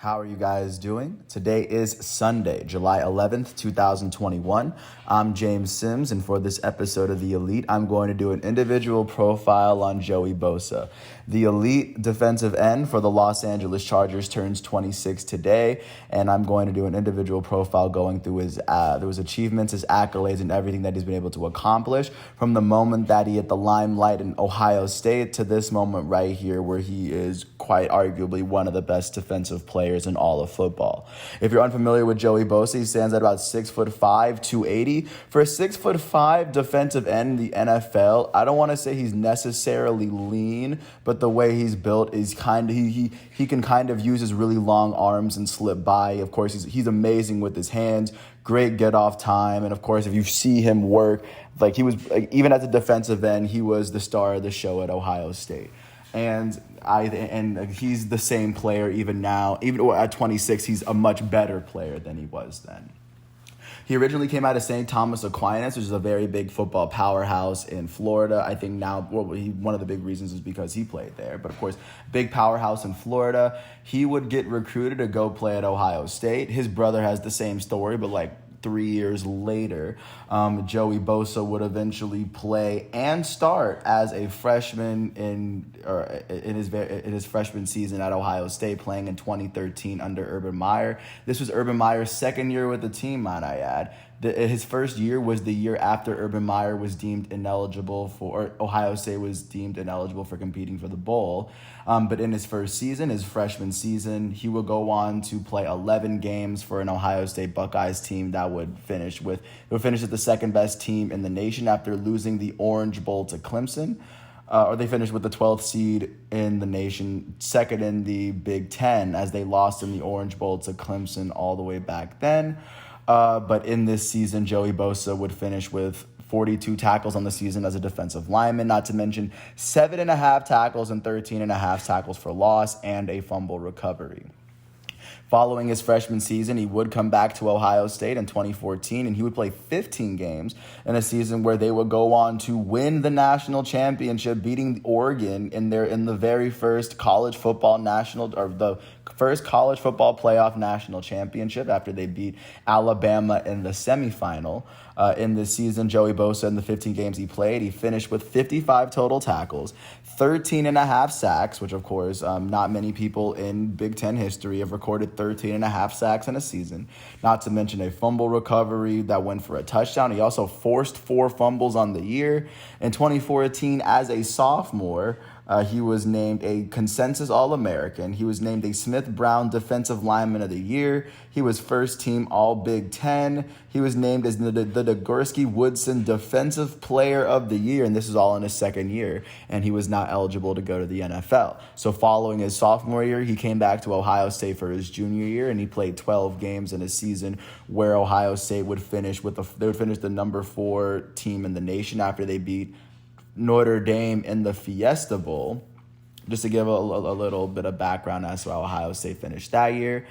How are you guys doing? Today is Sunday, July 11th, 2021. I'm James Sims, and for this episode of The Elite, I'm going to do an individual profile on Joey Bosa. The elite defensive end for the Los Angeles Chargers turns 26 today, and I'm going to do an individual profile going through his achievements, his accolades, and everything that he's been able to accomplish from the moment that he hit the limelight in Ohio State to this moment right here where he is quite arguably one of the best defensive players in all of football. If you're unfamiliar with Joey Bosa, he stands at about 6'5", 280. For a 6'5" defensive end in the NFL, I don't want to say he's necessarily lean, but the way he's built is he can kind of use his really long arms and slip by. Of course, he's amazing with his hands, great get off time, and of course, if you see him work, even as a defensive end, he was the star of the show at Ohio State. And he's the same player even now. Even at 26, he's a much better player than he was then. He originally came out of St. Thomas Aquinas, which is a very big football powerhouse in Florida. I think now one of the big reasons is because he played there. But of course, big powerhouse in Florida. He would get recruited to go play at Ohio State. His brother has the same story, but 3 years later, Joey Bosa would eventually play and start as a freshman in his freshman season at Ohio State, playing in 2013 under Urban Meyer. This was Urban Meyer's second year with the team, might I add. His first year was the year after Urban Meyer was deemed ineligible or Ohio State was deemed ineligible for competing for the bowl. But in his first season, his freshman season, he would go on to play 11 games for an Ohio State Buckeyes team that would finish as the second best team in the nation after losing the Orange Bowl to Clemson. Or they finished with the 12th seed in the nation, second in the Big Ten, as they lost in the Orange Bowl to Clemson all the way back then. But in this season, Joey Bosa would finish with 42 tackles on the season as a defensive lineman, not to mention 7.5 tackles and 13.5 tackles for loss and a fumble recovery. Following his freshman season, he would come back to Ohio State in 2014, and he would play 15 games in a season where they would go on to win the national championship, beating Oregon in the very first college football playoff national championship after they beat Alabama in the semifinal. In this season, Joey Bosa, in the 15 games he played, he finished with 55 total tackles, 13.5 sacks, which of course not many people in Big Ten history have recorded 13.5 sacks in a season, not to mention a fumble recovery that went for a touchdown. He also forced 4 fumbles on the year. In 2014, as a sophomore, he was named a consensus All-American. He was named a Smith-Brown Defensive Lineman of the Year. He was first-team All-Big Ten. He was named as the Nagurski-Woodson Defensive Player of the Year, and this is all in his second year, and he was not eligible to go to the NFL. So following his sophomore year, he came back to Ohio State for his junior year, and he played 12 games in a season where Ohio State would finish the number 4 team in the nation after they beat Notre Dame in the Fiesta Bowl. Just to give a little bit of background as to how Ohio State finished that year.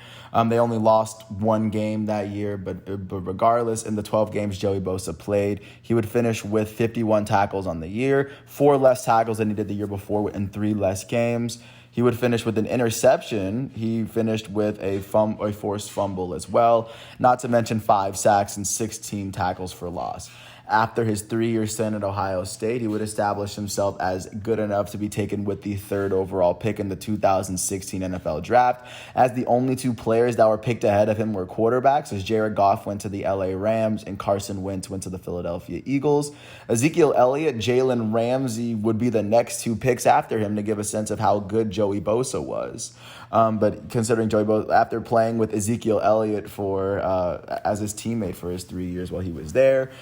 They only lost 1 game that year, but regardless, in the 12 games Joey Bosa played, he would finish with 51 tackles on the year, 4 less tackles than he did the year before in 3 less games. He would finish with an interception. He finished with a forced fumble as well, not to mention 5 sacks and 16 tackles for loss. After his 3-year stint at Ohio State, he would establish himself as good enough to be taken with the 3rd overall pick in the 2016 NFL Draft, as the only 2 players that were picked ahead of him were quarterbacks, as Jared Goff went to the LA Rams and Carson Wentz went to the Philadelphia Eagles. Ezekiel Elliott, Jalen Ramsey would be the next 2 picks after him to give a sense of how good Joey Bosa was. But considering Joey Bosa, after playing with Ezekiel Elliott as his teammate for his 3 years while he was there,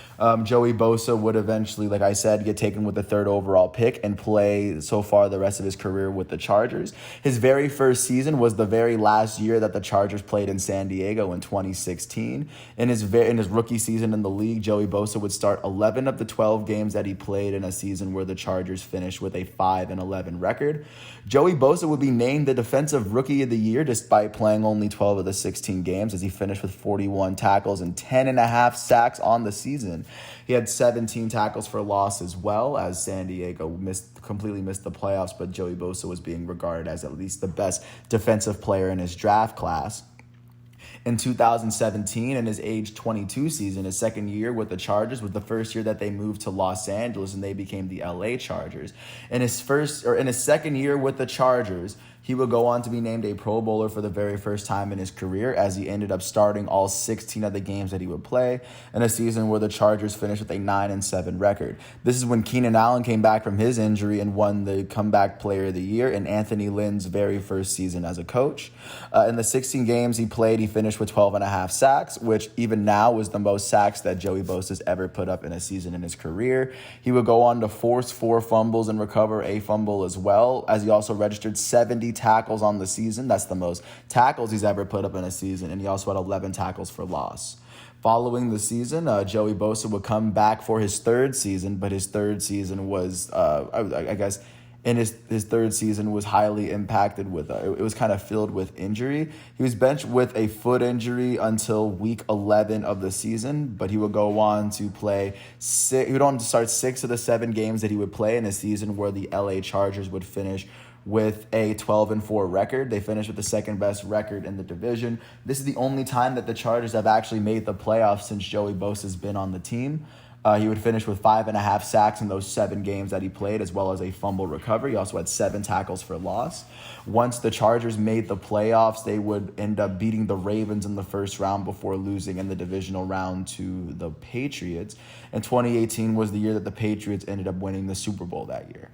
Joey Bosa would eventually, like I said, get taken with the 3rd overall pick and play so far the rest of his career with the Chargers. His very first season was the very last year that the Chargers played in San Diego in 2016. In his rookie season in the league, Joey Bosa would start 11 of the 12 games that he played in a season where the Chargers finished with a 5-11 record. Joey Bosa would be named the Defensive Rookie of the Year despite playing only 12 of the 16 games, as he finished with 41 tackles and 10.5 sacks on the season. He had 17 tackles for loss as well, as San Diego completely missed the playoffs, but Joey Bosa was being regarded as at least the best defensive player in his draft class. In 2017, in his age 22 season, his second year with the Chargers was the first year that they moved to Los Angeles and they became the LA Chargers. In his second year with the Chargers, he would go on to be named a Pro Bowler for the very first time in his career, as he ended up starting all 16 of the games that he would play in a season where the Chargers finished with a 9-7 record. This is when Keenan Allen came back from his injury and won the Comeback Player of the Year in Anthony Lynn's very first season as a coach. In the 16 games he played, he finished with 12.5 sacks, which even now was the most sacks that Joey Bosa's ever put up in a season in his career. He would go on to force 4 fumbles and recover a fumble as well, as he also registered 70 tackles on the season. That's the most tackles he's ever put up in a season, and he also had 11 tackles for loss. Following the season, Joey Bosa would come back for his third season, but his third season was, in his third season was highly impacted with, it was kind of filled with injury. He was benched with a foot injury until week 11 of the season, but he would go on to he would go on to start 6 of the 7 games that he would play in a season where the LA Chargers would finish with a 12-4 record. They finished with the second best record in the division. This is the only time that the Chargers have actually made the playoffs since Joey Bosa's been on the team. He would finish with 5.5 sacks in those 7 games that he played, as well as a fumble recovery. He also had 7 tackles for loss. Once the Chargers made the playoffs, they would end up beating the Ravens in the first round before losing in the divisional round to the Patriots. And 2018 was the year that the Patriots ended up winning the Super Bowl that year.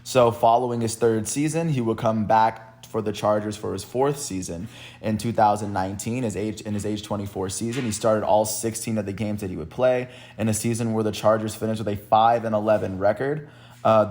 So following his third season, he would come back for the Chargers for his fourth season in 2019. In his age 24 season, he started all 16 of the games that he would play in a season where the Chargers finished with a 5-11 record.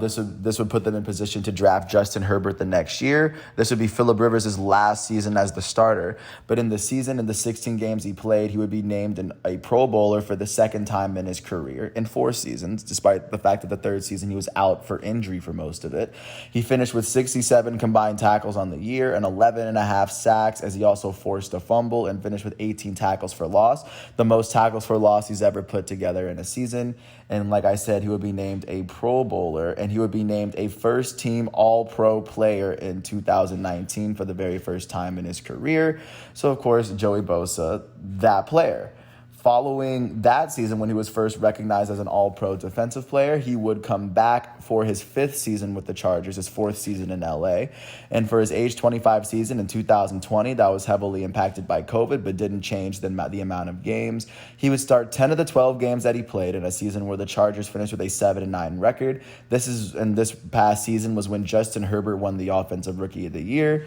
This would put them in position to draft Justin Herbert the next year. This would be Phillip Rivers' last season as the starter. But in the 16 games he played, he would be named a Pro Bowler for the second time in his career in 4 seasons, despite the fact that the third season he was out for injury for most of it. He finished with 67 combined tackles on the year and 11.5 sacks, as he also forced a fumble, and finished with 18 tackles for loss, the most tackles for loss he's ever put together in a season. And like I said, he would be named a Pro Bowler, and he would be named a first-team All-Pro player in 2019 for the very first time in his career. So, of course, Joey Bosa, that player. Following that season, when he was first recognized as an All-Pro defensive player, he would come back for his 5th season with the Chargers, his 4th season in LA. And for his age 25 season in 2020, that was heavily impacted by COVID, but didn't change the amount of games. He would start 10 of the 12 games that he played in a season where the Chargers finished with a 7-9 record. This past season was when Justin Herbert won the Offensive Rookie of the Year.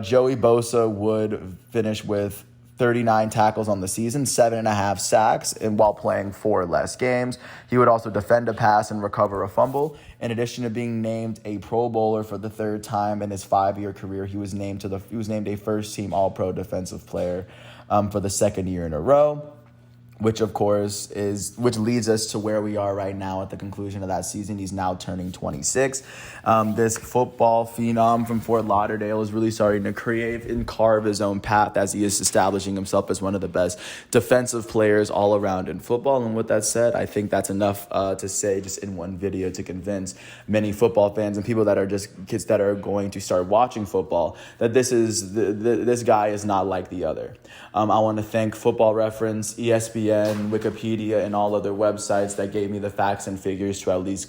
Joey Bosa would finish with 39 tackles on the season, 7.5 sacks, and while playing 4 less games. He would also defend a pass and recover a fumble. In addition to being named a Pro Bowler for the 3rd time in his 5-year career, he was named a first-team All-Pro defensive player for the 2nd year in a row. Which leads us to where we are right now at the conclusion of that season. He's now turning 26. This football phenom from Fort Lauderdale is really starting to create and carve his own path as he is establishing himself as one of the best defensive players all around in football. And with that said, I think that's enough to say just in one video to convince many football fans and people that are just kids that are going to start watching football that this guy is not like the other. I want to thank Football Reference, ESPN, Wikipedia, and all other websites that gave me the facts and figures to at least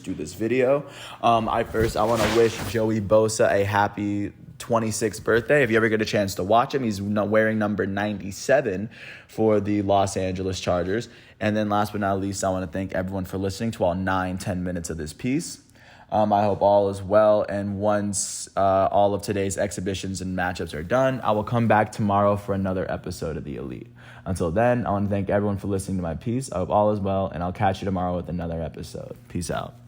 do this video. I want to wish Joey Bosa a happy 26th birthday. If you ever get a chance to watch him, he's wearing number 97 for the Los Angeles Chargers. And then last but not least, I want to thank everyone for listening to all 9-10 minutes of this piece. I hope all is well, and once all of today's exhibitions and matchups are done, I will come back tomorrow for another episode of The Elite. Until then, I want to thank everyone for listening to my piece. I hope all is well, and I'll catch you tomorrow with another episode. Peace out.